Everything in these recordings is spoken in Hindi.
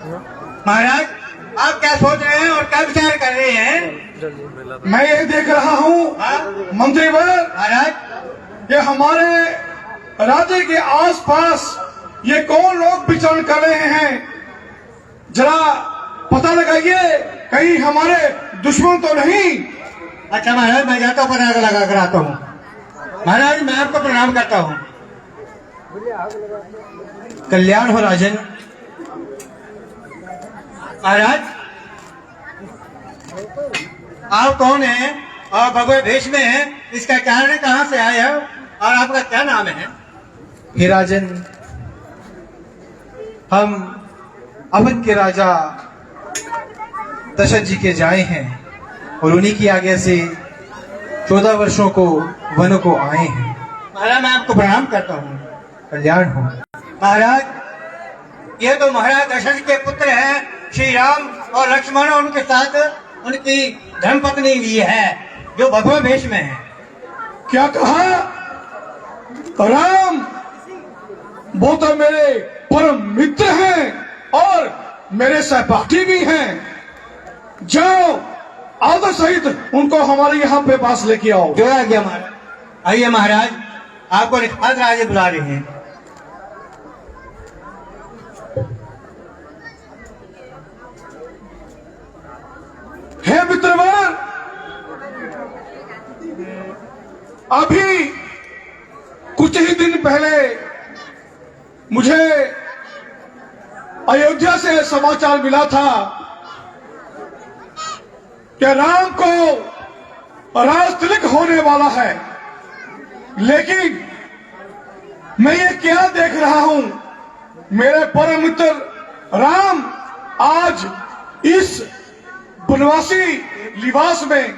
महाराज, आप क्या सोच रहे हैं और क्या विचार कर रहे हैं? मैं ये देख रहा हूँ मंत्रीवर महाराज, ये हमारे राज्य के आसपास ये कौन लोग विचरण कर रहे हैं, जरा पता लगाइए कहीं हमारे दुश्मन तो नहीं। अच्छा महाराज, मैं जाता हूँ, पता लगा कर आता हूँ। महाराज, मैं आपको प्रणाम करता हूँ। कल्याण हो राजन। महाराज, आप कौन हैं और भगवे भेष में हैं? इसका कारण कहाँ से आया और आपका क्या नाम है? हे राजन, हम अवध के राजा दशरथ जी के जाए हैं और उन्हीं की आज्ञा से 14 वर्षों को वन को आए हैं। महाराज, मैं आपको प्रणाम करता हूँ। कल्याण हो। महाराज, ये तो महाराज दशरथ के पुत्र हैं श्री राम और लक्ष्मण, और उनके साथ उनकी धर्मपत्नी भी है जो भगवा भेष में है। क्या कहा? राम वो तो मेरे परम मित्र हैं और मेरे सहपाठी भी हैं। जाओ, आदर सहित उनको हमारे यहाँ पे पास लेके आओ। जो आ गया महाराज। आइए महाराज, आपको निखात राजे बुला रहे हैं। हे मित्रवर, अभी कुछ ही दिन पहले मुझे अयोध्या से समाचार मिला था कि राम को राजतिलक होने वाला है, लेकिन मैं ये क्या देख रहा हूं, मेरे परम मित्र राम आज इस वनवासी लिबास में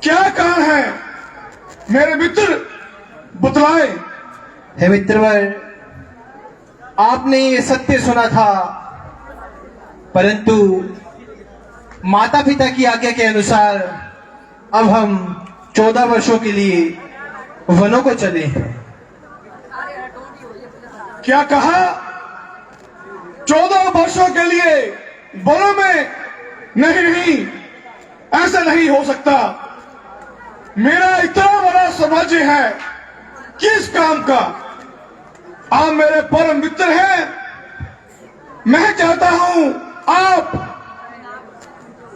क्या कारण है? मेरे मित्र बतलाए। हे मित्रवर, आपने ये सत्य सुना था, परंतु माता पिता की आज्ञा के अनुसार अब हम 14 वर्षों के लिए वनों को चले हैं। क्या कहा? 14 वर्षों के लिए वनों में? नहीं, ऐसा नहीं हो सकता। मेरा इतना बड़ा साम्राज्य है, किस काम का? आप मेरे परम मित्र हैं। मैं चाहता हूं आप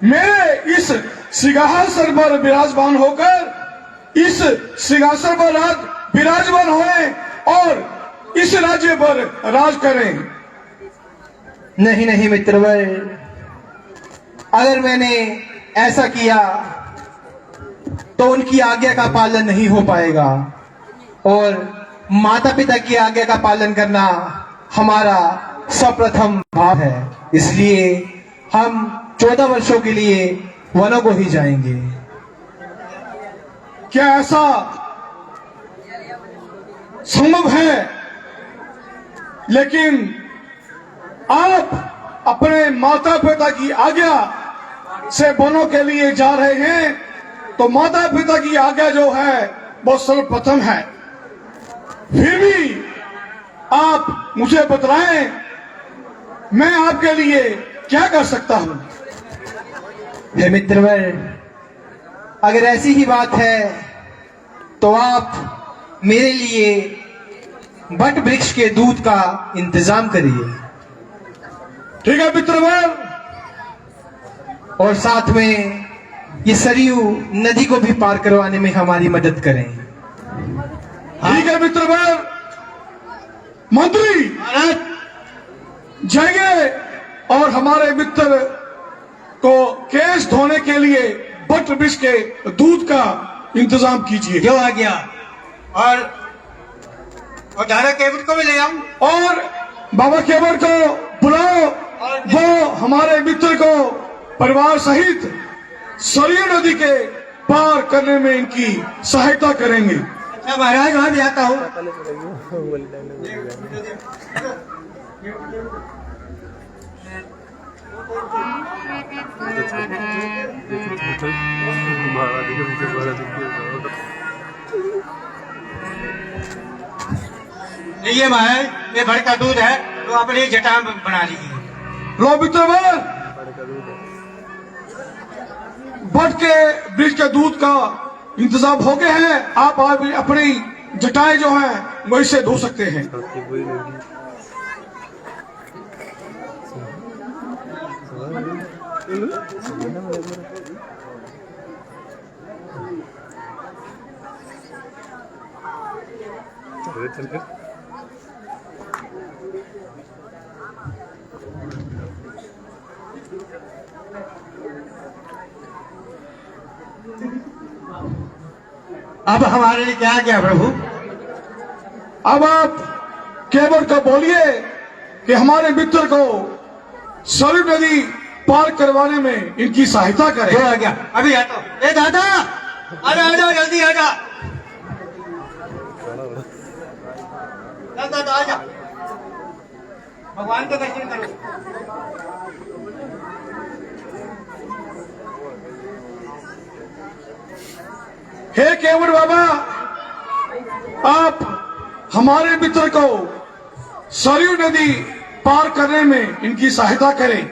मेरे इस सिंहासन पर विराजमान होकर इस सिंहासन पर विराजमान होए और इस राज्य पर राज करें। नहीं मित्रवर, अगर मैंने ऐसा किया तो उनकी आज्ञा का पालन नहीं हो पाएगा और माता पिता की आज्ञा का पालन करना हमारा सर्वप्रथम भाव है। इसलिए हम 14 वर्षों के लिए वनों को ही जाएंगे। क्या ऐसा संभव है? लेकिन आप अपने माता पिता की आज्ञा से वनों के लिए जा रहे हैं, तो माता पिता की आज्ञा जो है वो सर्वप्रथम है। फिर भी आप मुझे बतलाएं, मैं आपके लिए क्या कर सकता हूं? हे मित्रवर, अगर ऐसी ही बात है तो आप मेरे लिए बट वृक्ष के दूध का इंतजाम करिए। ठीक है मित्रवर। और साथ में ये सरयू नदी को भी पार करवाने में हमारी मदद करें। ठीक है मित्रवर। मंत्री जाइए और हमारे मित्र को केश धोने के लिए बट वृक्ष के दूध का इंतजाम कीजिए। जो आ गया। और दादा केवट को भी ले आऊं। और बाबा केवट को बुलाओ, वो हमारे मित्र को परिवार सहित सरयू नदी के पार करने में इनकी सहायता करेंगे। अच्छा महाराज, वहां भी आता हूँ। ये महाराज, ये भड़ का दूध है, तो अपनी जटा बना लीजिए। लो मित्रवर, बट के ब्रिज के दूध का इंतजाम हो गया है। आप अपनी जटाएं जो हैं वहीं से धो सकते हैं। अब हमारे लिए क्या क्या प्रभु? अब आप केवल का बोलिए कि हमारे मित्र को सरयू नदी पार करवाने में इनकी सहायता करें। जो आ गया अभी आता। ए दादा, अरे आ जाओ, जल्दी आ जा। दादा आ जा, भगवान के दर्शन करो। हे केवल बाबा, आप हमारे मित्र को सरयू नदी पार करने में इनकी सहायता करें।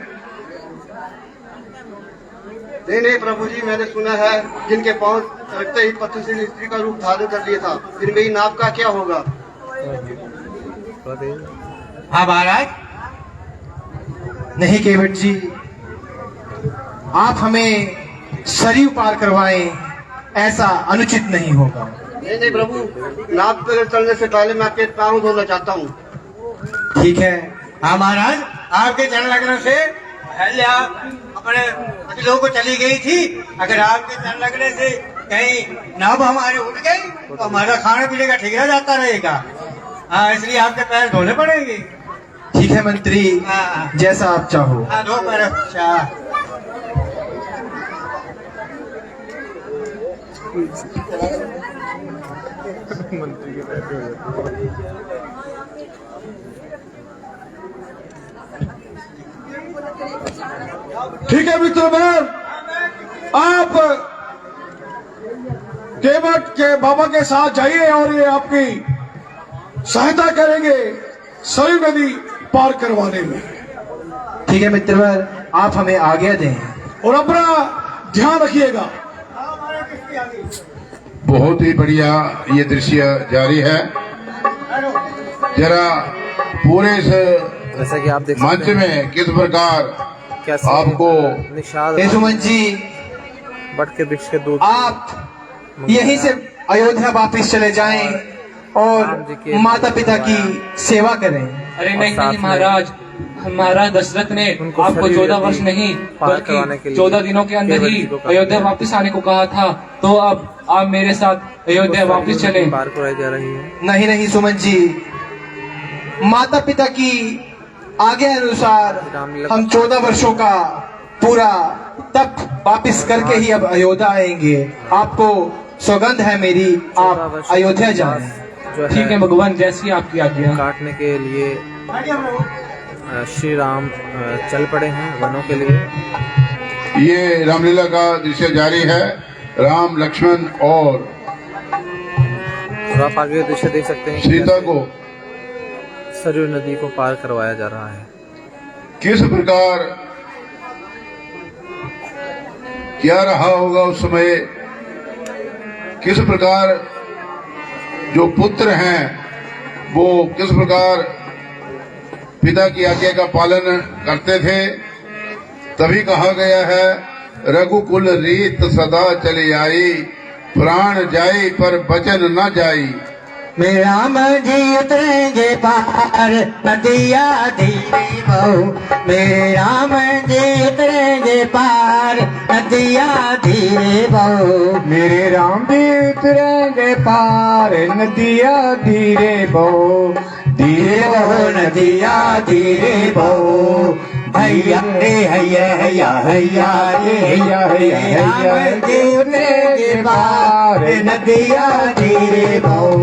नहीं नहीं प्रभु जी, मैंने सुना है जिनके पांव सरकते ही पथशील स्त्री का रूप धारण कर लिया था, फिर मेरी नाव का क्या होगा? हाँ महाराज। नहीं केवट जी, आप हमें सरयू पार करवाएं, ऐसा अनुचित नहीं होगा। नहीं नहीं प्रभु, नाव पर चलने से पहले मैं आपके पांव धोना चाहता हूँ। ठीक है। हाँ महाराज, आपके चरण लगने से अहल्या अपने पति लोगों को चली गई थी। अगर आपके चरण लगने से कहीं नाव हमारे उठ गई तो हमारा खाने पीने का ठिकाना जाता रहेगा। हाँ, इसलिए आपके पैर धोने पड़ेंगे। ठीक है मंत्री, हाँ। जैसा आप चाहो। हाँ, धो पैर। अच्छा, ठीक है मित्रवर, आप केवट के बाबा के साथ जाइए और ये आपकी सहायता करेंगे सरयू नदी पार करवाने में। ठीक है मित्रवर, आप हमें आज्ञा दें। और अपना ध्यान रखिएगा। बहुत ही बढ़िया ये दृश्य जारी है। जरा पूरे इस जैसा कि आप देख मंच सकते हैं में किस प्रकार कैसे आपको निषाद यशुमन जी, बट के वृक्ष के दूध आप यहीं से अयोध्या वापस चले जाएं और माता पिता की सेवा करें। अरे नहीं साथ नहीं में महाराज, महाराज दशरथ ने उनको आपको सरयू 14 नदी वर्ष नहीं पार करवाने के बल्कि लिए 14 दिनों के अंदर केवट ही जी को कहा अयोध्या है। वापस आने को कहा था। तो अब आप मेरे साथ अयोध्या वापस चले। पार कराई जा रही है। नहीं नहीं सुमन जी, माता पिता की आज्ञा अनुसार हम 14 वर्षों का पूरा तप वापस करके ही अब अयोध्या आएंगे। आपको सौगंध है मेरी, 14 आप वर्ष अयोध्या के जाएं। पास जो ठीक है भगवान, जैसी आपकी आज्ञा। काटने के लिए श्री राम चल पड़े हैं वनों के लिए। ये रामलीला का दृश्य जारी है। राम, लक्ष्मण और आप आगे दृश्य देख सकते हैं कि सीता को सरयू नदी को पार करवाया जा रहा है। किस प्रकार क्या रहा होगा उस समय, किस प्रकार जो पुत्र हैं वो किस प्रकार पिता की आज्ञा का पालन करते थे। तभी कहा गया है, रघुकुल रीत सदा चली आई, प्राण जाई पर वचन न जाई। मेरे राम जी उतरेंगे पार, नदिया धीरे बहू। मेरे राम जी उतरेंगे पार, नदिया धीरे बहू। मेरे राम जी उतरेंगे पार, नदिया धीरे बहो। धीरे बहू नदिया धीरे बहू। हैया रे हैया हैया हैया रे हैया हैया हैया। राम जी उतरेंगे पार, नदिया धीरे बहू।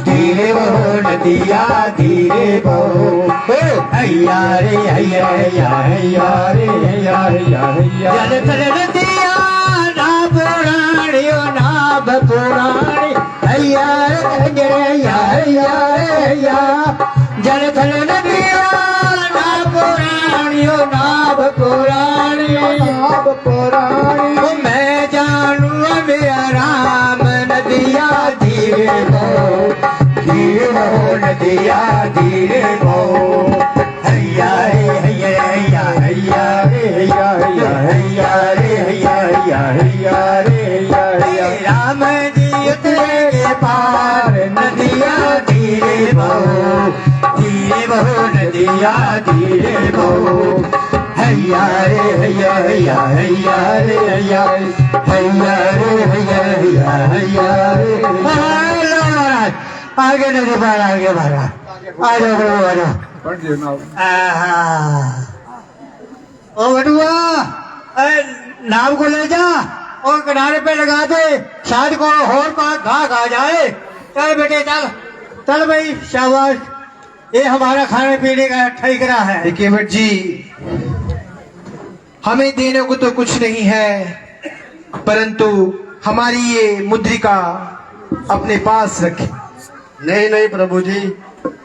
धीरे बहो नदिया धीरे बहो। हैया रे हैया हैया हैया रे हैया हैया हैया। जल थल नदिया नाभ पुराणियो नाभ पुराणी। हैया रे हैया हैया हैया। जल थल नदिया नाभ पुराणियो नदिया धीरे बहो हैया रे हैया हैया हैया रे हैया हैया हैया रे हैया हैया हैया रे हैया हैया राम जी उतरे के पार नदिया धीरे बहो नदिया धीरे बहो हैया रे हैया हैया हैया रे हैया हैया रे हैया हैया हैया रे आगे नदी पार आगे पार आ जाओ प्रभु आ जाओ ओ बटुआ नाव को ले जा और किनारे पे लगा दे शायद को और पास घाघ आ जाए चल बेटे चल चल भाई शाबाश ये हमारा खाने पीने का ठिकाना है देखिए भट्ट जी, हमें देने को तो कुछ नहीं है, परंतु हमारी ये मुद्रिका अपने पास रखें। नहीं नहीं प्रभु जी,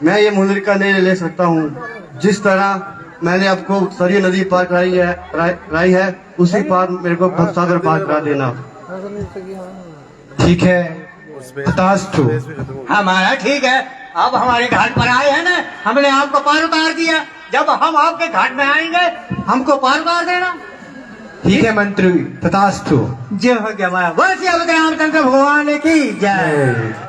मैं ये मुद्रिका नहीं ले सकता हूँ। जिस तरह मैंने आपको सरयू नदी पार कराई है उसी पार मेरे को भवसागर पार करा देना। ठीक है, तथास्तु। हमारा ठीक है। अब हमारे घाट पर आए हैं ना, हमने आपको पार उतार दिया। जब हम आपके घाट में आएंगे हमको पार उतार देना। ठीक है मंत्री, तथास्तु। जय हो गया बस रामचंद्र भगवान की जय।